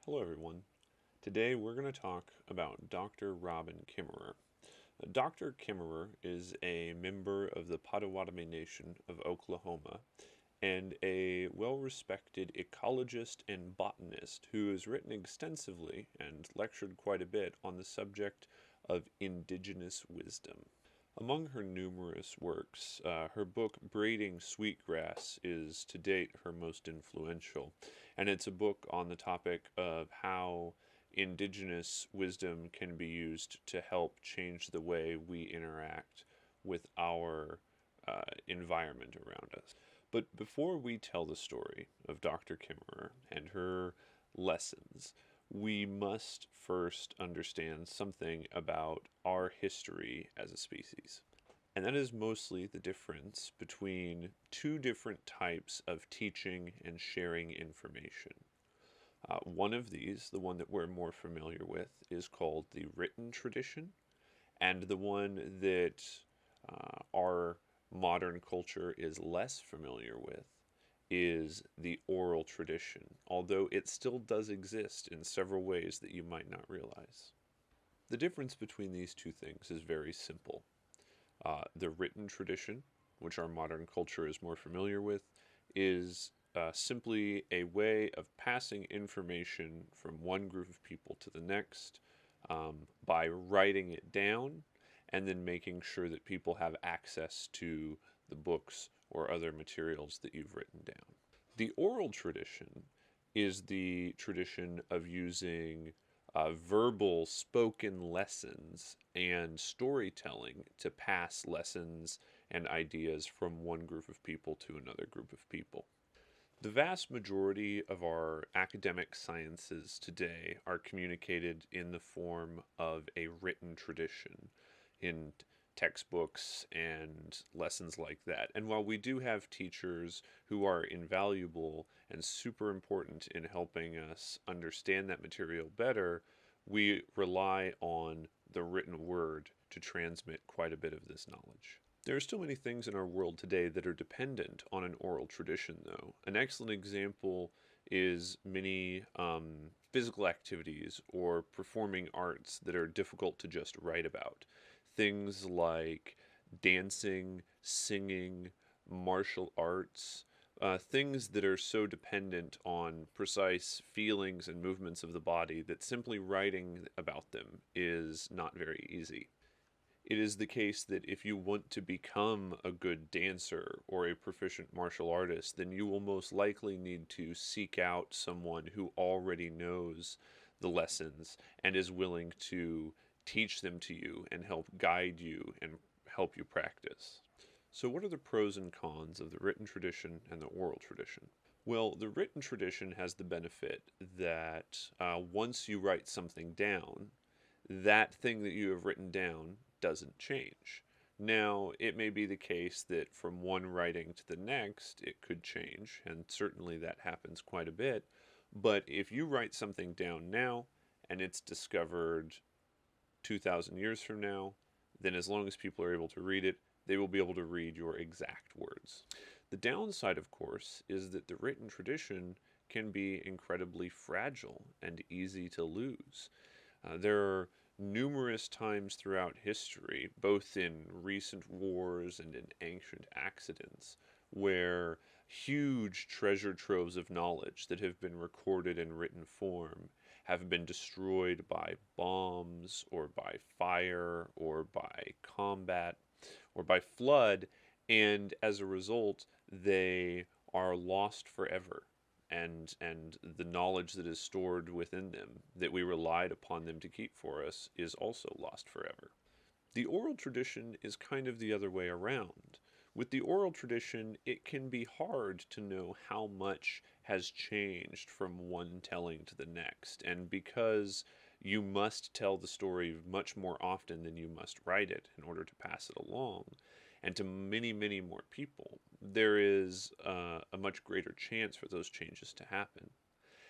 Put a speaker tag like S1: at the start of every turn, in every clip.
S1: Hello, everyone. Today we're going to talk about Dr. Robin Kimmerer. Dr. Kimmerer is a member of the Potawatomi Nation of Oklahoma and a well respected ecologist and botanist who has written extensively and lectured quite a bit on the subject of indigenous wisdom. Among her numerous works, her book Braiding Sweetgrass is to date her most influential, and it's a book on the topic of how indigenous wisdom can be used to help change the way we interact with our environment around us. But before we tell the story of Dr. Kimmerer and her lessons, we must first understand something about our history as a species. And that is mostly the difference between two different types of teaching and sharing information. One of these, the one that we're more familiar with, is called the written tradition, and the one that our modern culture is less familiar with is the oral tradition, although it still does exist in several ways that you might not realize. The difference between these two things is very simple. The written tradition, which our modern culture is more familiar with, is simply a way of passing information from one group of people to the next by writing it down and then making sure that people have access to the books or other materials that you've written down. The oral tradition is the tradition of using verbal spoken lessons and storytelling to pass lessons and ideas from one group of people to another group of people. The vast majority of our academic sciences today are communicated in the form of a written tradition in textbooks and lessons like that. And while we do have teachers who are invaluable and super important in helping us understand that material better, we rely on the written word to transmit quite a bit of this knowledge. There are still many things in our world today that are dependent on an oral tradition, though. An excellent example is many physical activities or performing arts that are difficult to just write about. Things like dancing, singing, martial arts, things that are so dependent on precise feelings and movements of the body that simply writing about them is not very easy. It is the case that if you want to become a good dancer or a proficient martial artist, then you will most likely need to seek out someone who already knows the lessons and is willing to teach them to you and help guide you and help you practice. So, what are the pros and cons of the written tradition and the oral tradition? Well, the written tradition has the benefit that once you write something down, that thing that you have written down doesn't change. Now, it may be the case that from one writing to the next, it could change, and certainly that happens quite a bit. But if you write something down now and it's discovered 2,000 years from now, then as long as people are able to read it, they will be able to read your exact words. The downside, of course, is that the written tradition can be incredibly fragile and easy to lose. There are numerous times throughout history, both in recent wars and in ancient accidents, where huge treasure troves of knowledge that have been recorded in written form have been destroyed by bombs or by fire or by combat or by flood, and as a result, they are lost forever. And the knowledge that is stored within them that we relied upon them to keep for us is also lost forever. The oral tradition is kind of the other way around. With the oral tradition, it can be hard to know how much has changed from one telling to the next, and because you must tell the story much more often than you must write it in order to pass it along, and to many, many more people, there is a much greater chance for those changes to happen.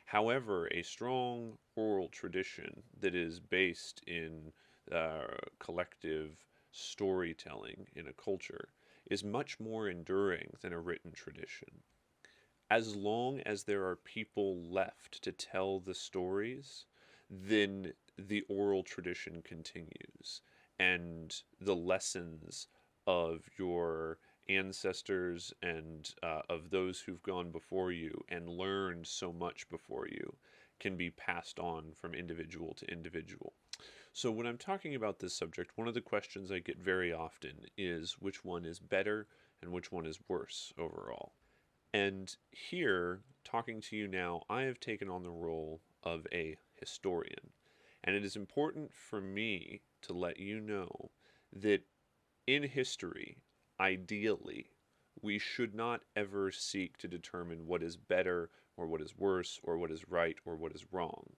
S1: However, a strong oral tradition that is based in collective storytelling in a culture is much more enduring than a written tradition. as long as there are people left to tell the stories, then the oral tradition continues, and the lessons of your ancestors and of those who've gone before you and learned so much before you can be passed on from individual to individual. So, when I'm talking about this subject, one of the questions I get very often is which one is better and which one is worse overall. And here, talking to you now, I have taken on the role of a historian. And it is important for me to let you know that in history, ideally, we should not ever seek to determine what is better or what is worse or what is right or what is wrong,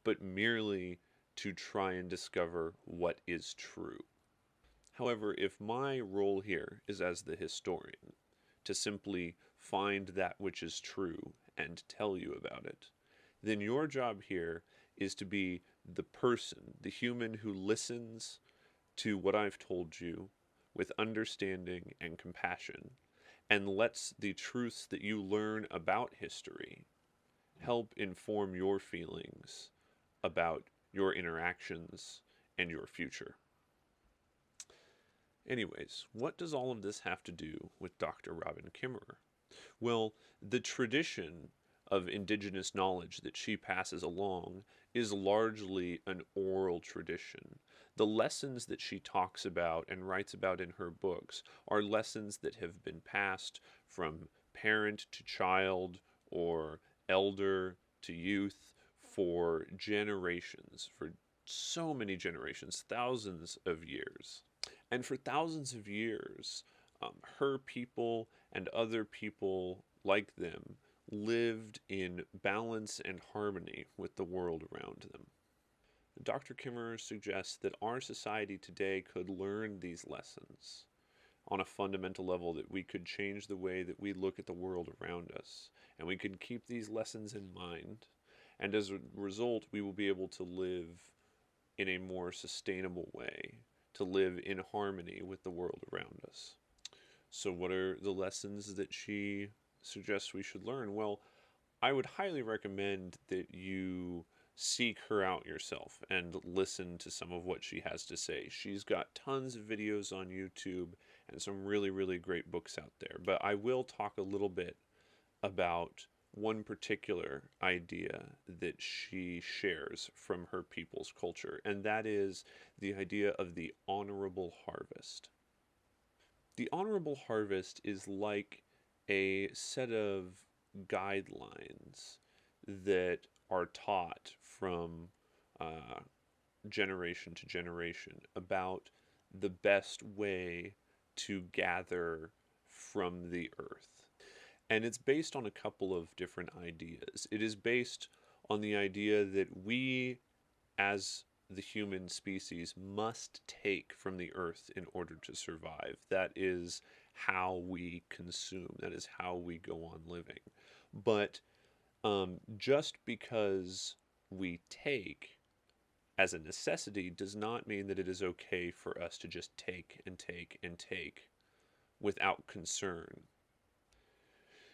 S1: but merely to try and discover what is true. However, if my role here is as the historian, to simply find that which is true and tell you about it, then your job here is to be the person, the human who listens to what I've told you with understanding and compassion, and lets the truths that you learn about history help inform your feelings about your interactions and your future. Anyways, what does all of this have to do with Dr. Robin Kimmerer? Well, the tradition of indigenous knowledge that she passes along is largely an oral tradition. The lessons that she talks about and writes about in her books are lessons that have been passed from parent to child or elder to youth for generations, for so many generations, thousands of years. And for thousands of years, her people and other people like them lived in balance and harmony with the world around them. Dr. Kimmerer suggests that our society today could learn these lessons on a fundamental level, that we could change the way that we look at the world around us, and we could keep these lessons in mind. And as a result, we will be able to live in a more sustainable way, to live in harmony with the world around us. So, what are the lessons that she suggests we should learn? Well, I would highly recommend that you seek her out yourself and listen to some of what she has to say. She's got tons of videos on YouTube and some really, really great books out there. But I will talk a little bit about one particular idea that she shares from her people's culture, and that is the idea of the honorable harvest. The honorable harvest is like a set of guidelines that are taught from uh, generation to generation about the best way to gather from the earth. And it's based on a couple of different ideas. It is based on the idea that we, as the human species, must take from the earth in order to survive. That is how we consume, that is how we go on living. But just because we take as a necessity does not mean that it is okay for us to just take and take and take without concern.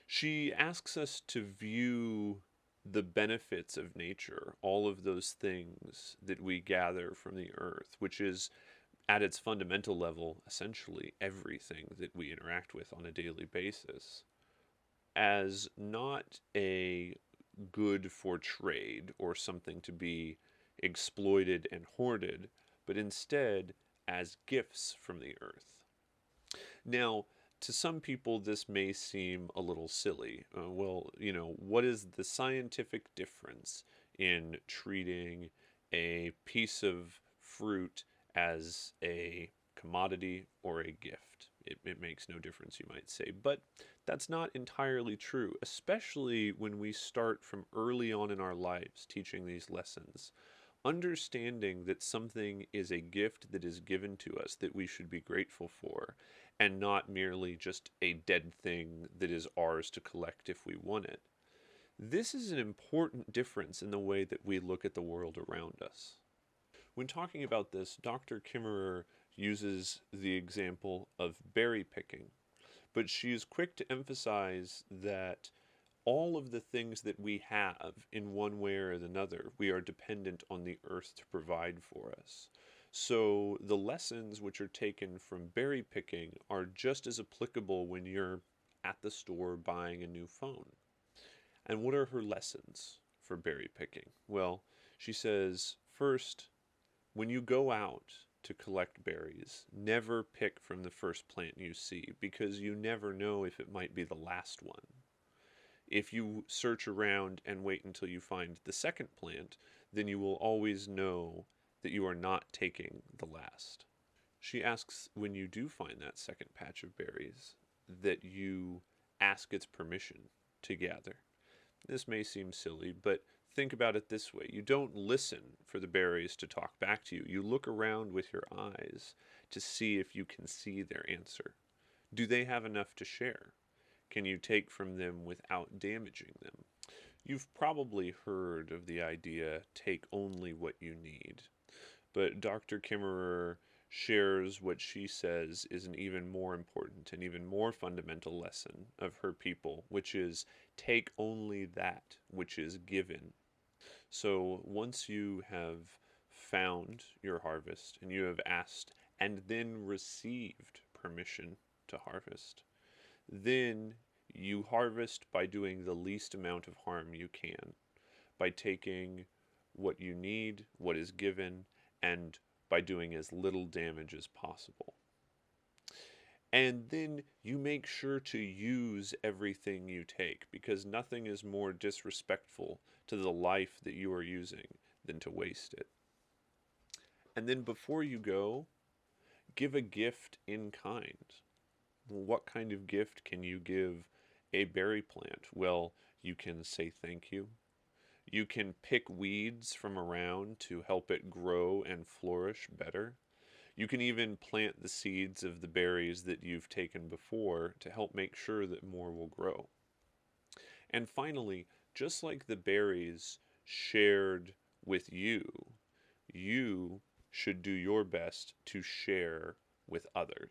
S1: She asks us to view the benefits of nature, all of those things that we gather from the earth, which is at its fundamental level essentially everything that we interact with on a daily basis, as not a good for trade or something to be exploited and hoarded, but instead as gifts from the earth. Now, to some people, this may seem a little silly. What is the scientific difference in treating a piece of fruit as a commodity or a gift? It makes no difference, you might say. But that's not entirely true, especially when we start from early on in our lives teaching these lessons. Understanding that something is a gift that is given to us that we should be grateful for, and not merely just a dead thing that is ours to collect if we want it. This is an important difference in the way that we look at the world around us. When talking about this, Dr. Kimmerer uses the example of berry picking, but she is quick to emphasize that all of the things that we have in one way or another, we are dependent on the earth to provide for us. So the lessons which are taken from berry picking are just as applicable when you're at the store buying a new phone. And what are her lessons for berry picking? Well, she says, first, when you go out to collect berries, never pick from the first plant you see because you never know if it might be the last one. If you search around and wait until you find the second plant, then you will always know that you are not taking the last. She asks when you do find that second patch of berries that you ask its permission to gather. This may seem silly, but think about it this way. You don't listen for the berries to talk back to you. You look around with your eyes to see if you can see their answer. Do they have enough to share? Can you take from them without damaging them? You've probably heard of the idea, take only what you need. But Dr. Kimmerer shares what she says is an even more important and even more fundamental lesson of her people, which is take only that which is given. So once you have found your harvest and you have asked and then received permission to harvest, then you harvest by doing the least amount of harm you can, by taking what you need, what is given, and by doing as little damage as possible. And then you make sure to use everything you take, because nothing is more disrespectful to the life that you are using than to waste it. And then before you go, give a gift in kind. What kind of gift can you give a berry plant? Well, you can say thank you. You can pick weeds from around to help it grow and flourish better. You can even plant the seeds of the berries that you've taken before to help make sure that more will grow. And finally, just like the berries shared with you, you should do your best to share with others.